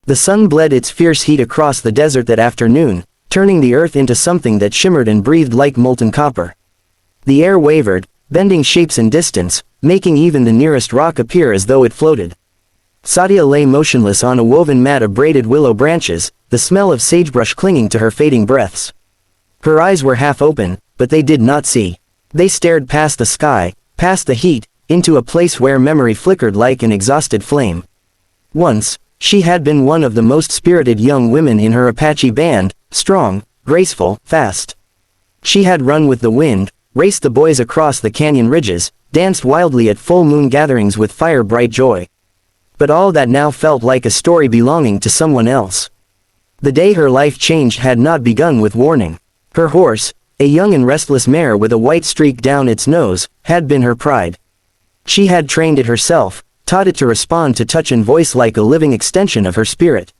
The sun bled its fierce heat across the desert that afternoon, turning the earth into something that shimmered and breathed like molten copper. The air wavered, bending shapes and distance, making even the nearest rock appear as though it floated. Sadia lay motionless on a woven mat of braided willow branches, the smell of sagebrush clinging to her fading breaths. Her eyes were half open, but they did not see. They stared past the sky, past the heat, into a place where memory flickered like an exhausted flame. Once, she had been one of the most spirited young women in her Apache band, strong, graceful, fast. She had run with the wind, raced the boys across the canyon ridges, danced wildly at full moon gatherings with fire-bright joy. But all that now felt like a story belonging to someone else. The day her life changed had not begun with warning. Her horse, a young and restless mare with a white streak down its nose, had been her pride. She had trained it herself, taught it to respond to touch and voice like a living extension of her spirit.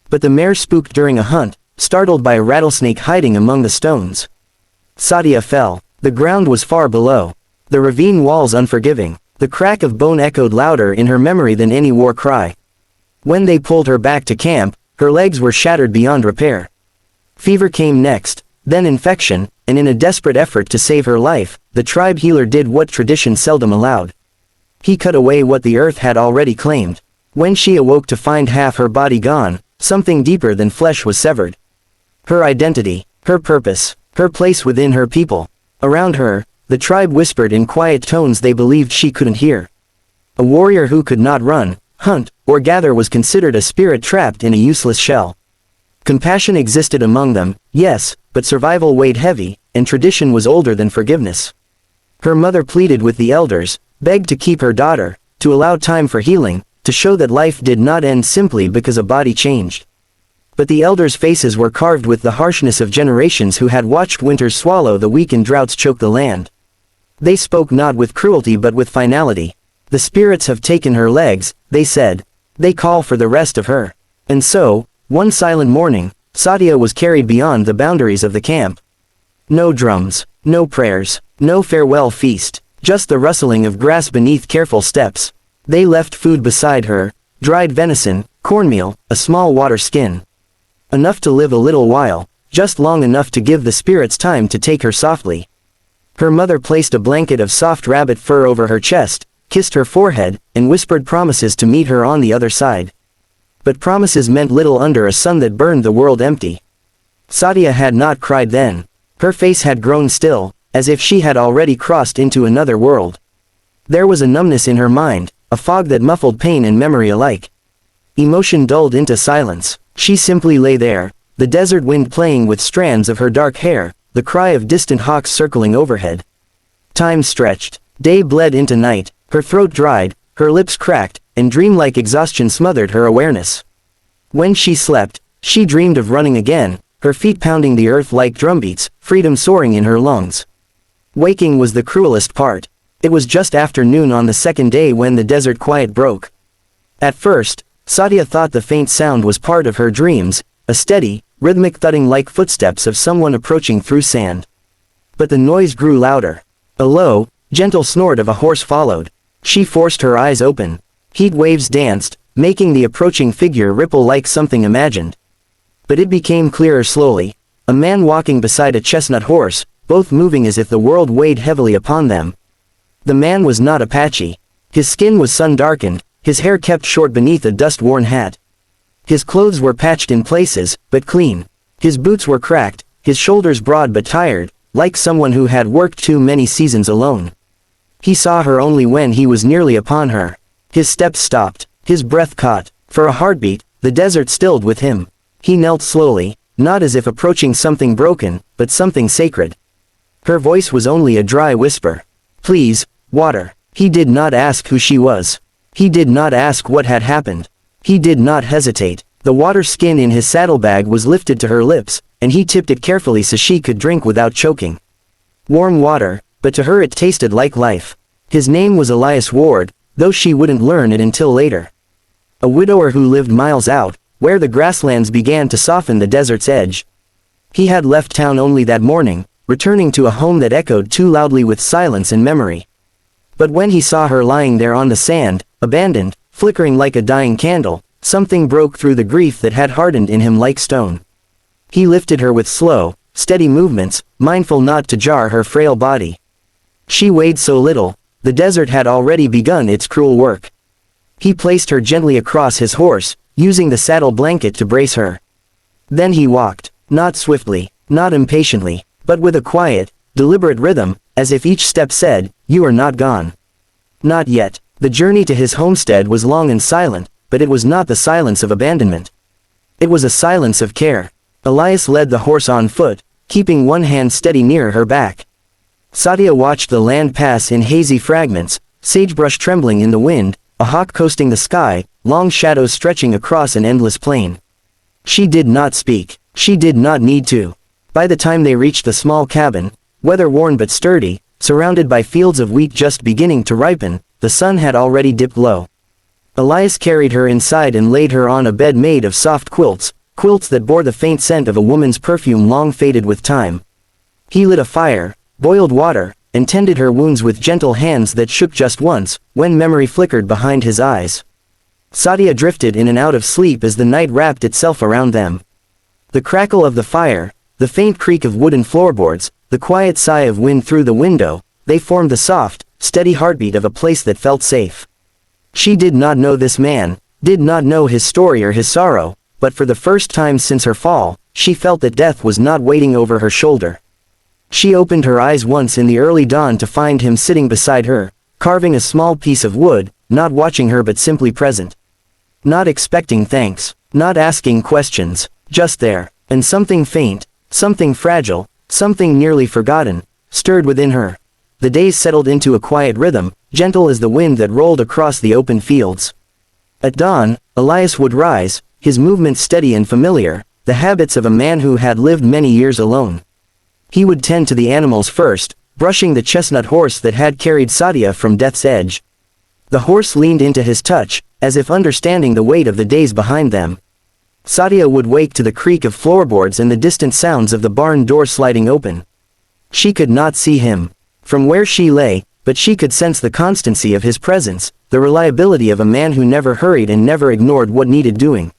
But the mare spooked during a hunt, startled by a rattlesnake hiding among the stones. Sadia fell. The ground was far below. The ravine walls unforgiving. The crack of bone echoed louder in her memory than any war cry. When they pulled her back to camp, her legs were shattered beyond repair. Fever came next, then infection, and in a desperate effort to save her life, the tribe healer did what tradition seldom allowed. He cut away what the earth had already claimed. When she awoke to find half her body gone, something deeper than flesh was severed. Her identity, her purpose, her place within her people. Around her, the tribe whispered in quiet tones they believed she couldn't hear. A warrior who could not run, hunt, or gather was considered a spirit trapped in a useless shell. Compassion existed among them, yes, but survival weighed heavy, and tradition was older than forgiveness. Her mother pleaded with the elders, begged to keep her daughter, to allow time for healing, to show that life did not end simply because a body changed. But the elders' faces were carved with the harshness of generations who had watched winters swallow the weak and droughts choke the land. They spoke not with cruelty but with finality. The spirits have taken her legs, they said. They call for the rest of her. And so, one silent morning, Sadia was carried beyond the boundaries of the camp. No drums, no prayers, no farewell feast, just the rustling of grass beneath careful steps. They left food beside her, dried venison, cornmeal, a small water skin. Enough to live a little while, just long enough to give the spirits time to take her softly. Her mother placed a blanket of soft rabbit fur over her chest, kissed her forehead, and whispered promises to meet her on the other side. But promises meant little under a sun that burned the world empty. Sadia had not cried then. Her face had grown still, as if she had already crossed into another world. There was a numbness in her mind, a fog that muffled pain and memory alike. Emotion dulled into silence. She simply lay there, the desert wind playing with strands of her dark hair, the cry of distant hawks circling overhead. Time stretched. Day bled into night, her throat dried, her lips cracked, and dreamlike exhaustion smothered her awareness. When she slept, she dreamed of running again, her feet pounding the earth like drumbeats, freedom soaring in her lungs. Waking was the cruelest part. It was just after noon on the second day when the desert quiet broke. At first, Sadia thought the faint sound was part of her dreams, a steady, rhythmic thudding like footsteps of someone approaching through sand. But the noise grew louder. A low, gentle snort of a horse followed. She forced her eyes open. Heat waves danced, making the approaching figure ripple like something imagined. But it became clearer slowly. A man walking beside a chestnut horse, both moving as if the world weighed heavily upon them. The man was not Apache. His skin was sun-darkened, his hair kept short beneath a dust-worn hat. His clothes were patched in places, but clean. His boots were cracked, his shoulders broad but tired, like someone who had worked too many seasons alone. He saw her only when he was nearly upon her. His steps stopped, his breath caught. For a heartbeat, the desert stilled with him. He knelt slowly, not as if approaching something broken, but something sacred. Her voice was only a dry whisper. Please, water. He did not ask who she was. He did not ask what had happened. He did not hesitate. The water skin in his saddlebag was lifted to her lips, and he tipped it carefully so she could drink without choking. Warm water, but to her it tasted like life. His name was Elias Ward, though she wouldn't learn it until later. A widower who lived miles out, where the grasslands began to soften the desert's edge. He had left town only that morning, returning to a home that echoed too loudly with silence and memory. But when he saw her lying there on the sand, abandoned, flickering like a dying candle, Something broke through the grief that had hardened in him like stone. He lifted her with slow, steady movements, mindful not to jar her frail body. She weighed so little, the desert had already begun its cruel work. He placed her gently across his horse, using the saddle blanket to brace her. Then he walked, not swiftly, not impatiently, but with a quiet, deliberate rhythm, as if each step said, "You are not gone." Not yet. The journey to his homestead was long and silent, but it was not the silence of abandonment. It was a silence of care. Elias led the horse on foot, keeping one hand steady near her back. Sadia watched the land pass in hazy fragments, sagebrush trembling in the wind, a hawk coasting the sky, long shadows stretching across an endless plain. She did not speak. She did not need to. By the time they reached the small cabin, weather-worn but sturdy, surrounded by fields of wheat just beginning to ripen, the sun had already dipped low. Elias carried her inside and laid her on a bed made of soft quilts, quilts that bore the faint scent of a woman's perfume long faded with time. He lit a fire, boiled water, and tended her wounds with gentle hands that shook just once, when memory flickered behind his eyes. Sadia drifted in and out of sleep as the night wrapped itself around them. The crackle of the fire, the faint creak of wooden floorboards, the quiet sigh of wind through the window, they formed the soft, steady heartbeat of a place that felt safe. She did not know this man, did not know his story or his sorrow, but for the first time since her fall, she felt that death was not waiting over her shoulder. She opened her eyes once in the early dawn to find him sitting beside her, carving a small piece of wood, not watching her but simply present. Not expecting thanks, not asking questions, just there, and something faint, something fragile, something nearly forgotten, stirred within her. The days settled into a quiet rhythm, gentle as the wind that rolled across the open fields. At dawn, Elias would rise, his movements steady and familiar, the habits of a man who had lived many years alone. He would tend to the animals first, brushing the chestnut horse that had carried Sadia from death's edge. The horse leaned into his touch, as if understanding the weight of the days behind them. Sadia would wake to the creak of floorboards and the distant sounds of the barn door sliding open. She could not see him from where she lay, but she could sense the constancy of his presence, the reliability of a man who never hurried and never ignored what needed doing.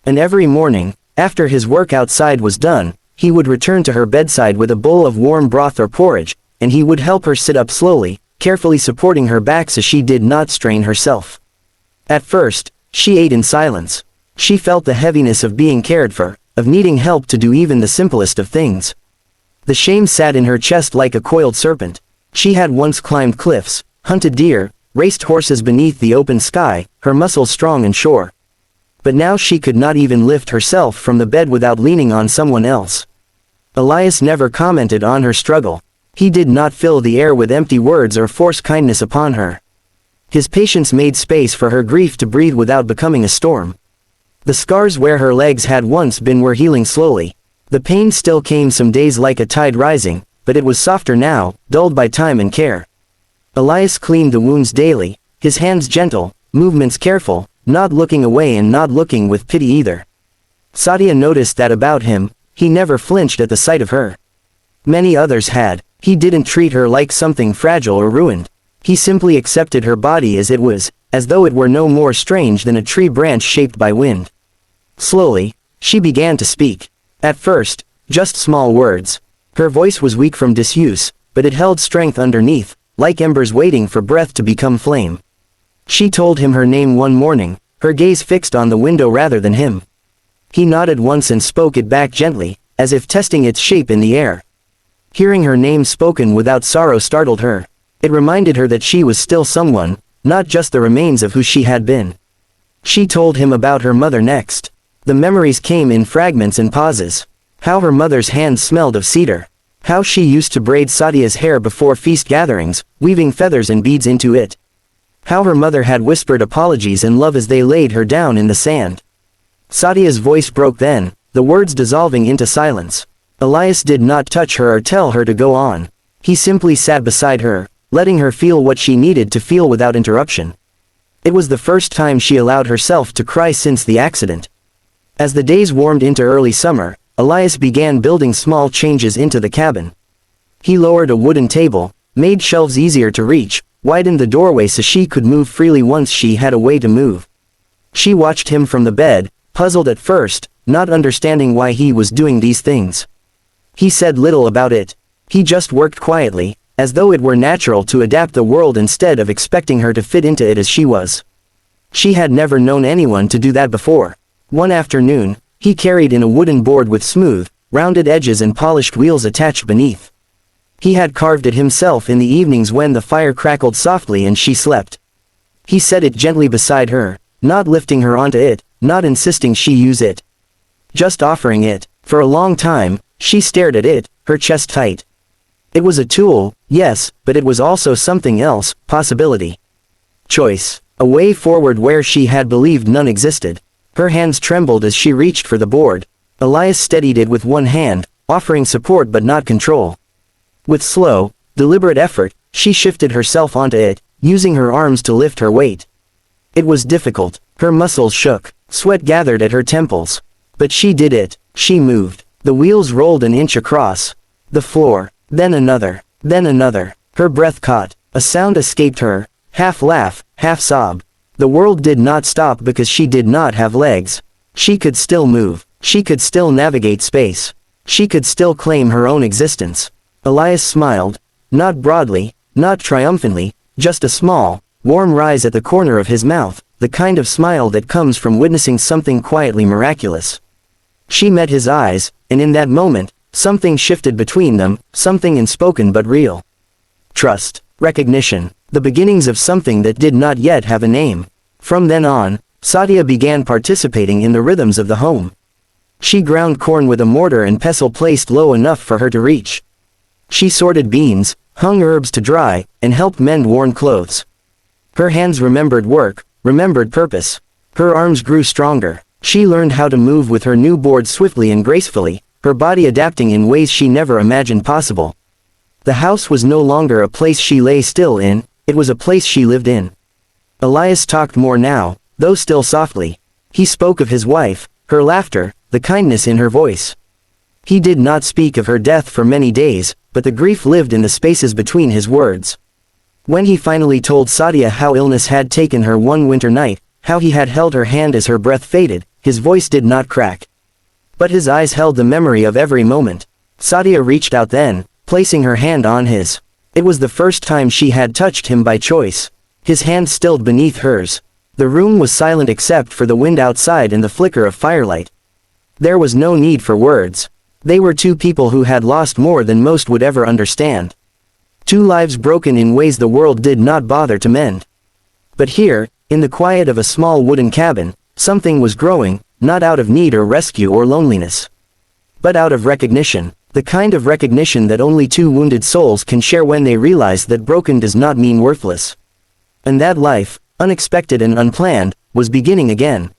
And every morning, after his work outside was done, he would return to her bedside with a bowl of warm broth or porridge, and he would help her sit up slowly, carefully supporting her back so she did not strain herself. At first, she ate in silence. She felt the heaviness of being cared for, of needing help to do even the simplest of things. The shame sat in her chest like a coiled serpent. She had once climbed cliffs, hunted deer, raced horses beneath the open sky, her muscles strong and sure. But now she could not even lift herself from the bed without leaning on someone else. Elias never commented on her struggle. He did not fill the air with empty words or force kindness upon her. His patience made space for her grief to breathe without becoming a storm. The scars where her legs had once been were healing slowly. The pain still came some days like a tide rising, but it was softer now, dulled by time and care. Elias cleaned the wounds daily, his hands gentle, movements careful, not looking away and not looking with pity either. Sadia noticed that about him, he never flinched at the sight of her. Many others had. He didn't treat her like something fragile or ruined. He simply accepted her body as it was, as though it were no more strange than a tree branch shaped by wind. Slowly, she began to speak. At first, just small words. Her voice was weak from disuse, but it held strength underneath, like embers waiting for breath to become flame. She told him her name one morning, her gaze fixed on the window rather than him. He nodded once and spoke it back gently, as if testing its shape in the air. Hearing her name spoken without sorrow startled her. It reminded her that she was still someone, not just the remains of who she had been. She told him about her mother next. The memories came in fragments and pauses. How her mother's hands smelled of cedar. How she used to braid Sadia's hair before feast gatherings, weaving feathers and beads into it. How her mother had whispered apologies and love as they laid her down in the sand. Sadia's voice broke then, the words dissolving into silence. Elias did not touch her or tell her to go on. He simply sat beside her, letting her feel what she needed to feel without interruption. It was the first time she allowed herself to cry since the accident. As the days warmed into early summer, Elias began building small changes into the cabin. He lowered a wooden table, made shelves easier to reach, widened the doorway so she could move freely once she had a way to move. She watched him from the bed, puzzled at first, not understanding why he was doing these things. He said little about it. He just worked quietly, as though it were natural to adapt the world instead of expecting her to fit into it as she was. She had never known anyone to do that before. One afternoon, he carried in a wooden board with smooth, rounded edges and polished wheels attached beneath. He had carved it himself in the evenings when the fire crackled softly and she slept. He set it gently beside her, not lifting her onto it, not insisting she use it. Just offering it. For a long time, she stared at it, her chest tight. It was a tool, yes, but it was also something else, possibility. Choice. A way forward where she had believed none existed. Her hands trembled as she reached for the board. Elias steadied it with one hand, offering support but not control. With slow, deliberate effort, she shifted herself onto it, using her arms to lift her weight. It was difficult. Her muscles shook. Sweat gathered at her temples. But she did it. She moved. The wheels rolled an inch across the floor. Then another. Then another. Her breath caught. A sound escaped her. Half laugh, half sob. The world did not stop because she did not have legs. She could still move. She could still navigate space. She could still claim her own existence. Elias smiled. Not broadly, not triumphantly, just a small, warm rise at the corner of his mouth, the kind of smile that comes from witnessing something quietly miraculous. She met his eyes, and in that moment, something shifted between them, something unspoken but real. Trust. Recognition. The beginnings of something that did not yet have a name. From then on, Sadia began participating in the rhythms of the home. She ground corn with a mortar and pestle placed low enough for her to reach. She sorted beans, hung herbs to dry, and helped mend worn clothes. Her hands remembered work, remembered purpose. Her arms grew stronger. She learned how to move with her new board swiftly and gracefully, her body adapting in ways she never imagined possible. The house was no longer a place she lay still in, it was a place she lived in. Elias talked more now, though still softly. He spoke of his wife, her laughter, the kindness in her voice. He did not speak of her death for many days, but the grief lived in the spaces between his words. When he finally told Sadia how illness had taken her one winter night, how he had held her hand as her breath faded, his voice did not crack. But his eyes held the memory of every moment. Sadia reached out then, placing her hand on his. It was the first time she had touched him by choice. His hand stilled beneath hers. The room was silent except for the wind outside and the flicker of firelight. There was no need for words. They were two people who had lost more than most would ever understand. Two lives broken in ways the world did not bother to mend. But here, in the quiet of a small wooden cabin, something was growing, not out of need or rescue or loneliness, but out of recognition, the kind of recognition that only two wounded souls can share when they realize that broken does not mean worthless. And that life, unexpected and unplanned, was beginning again.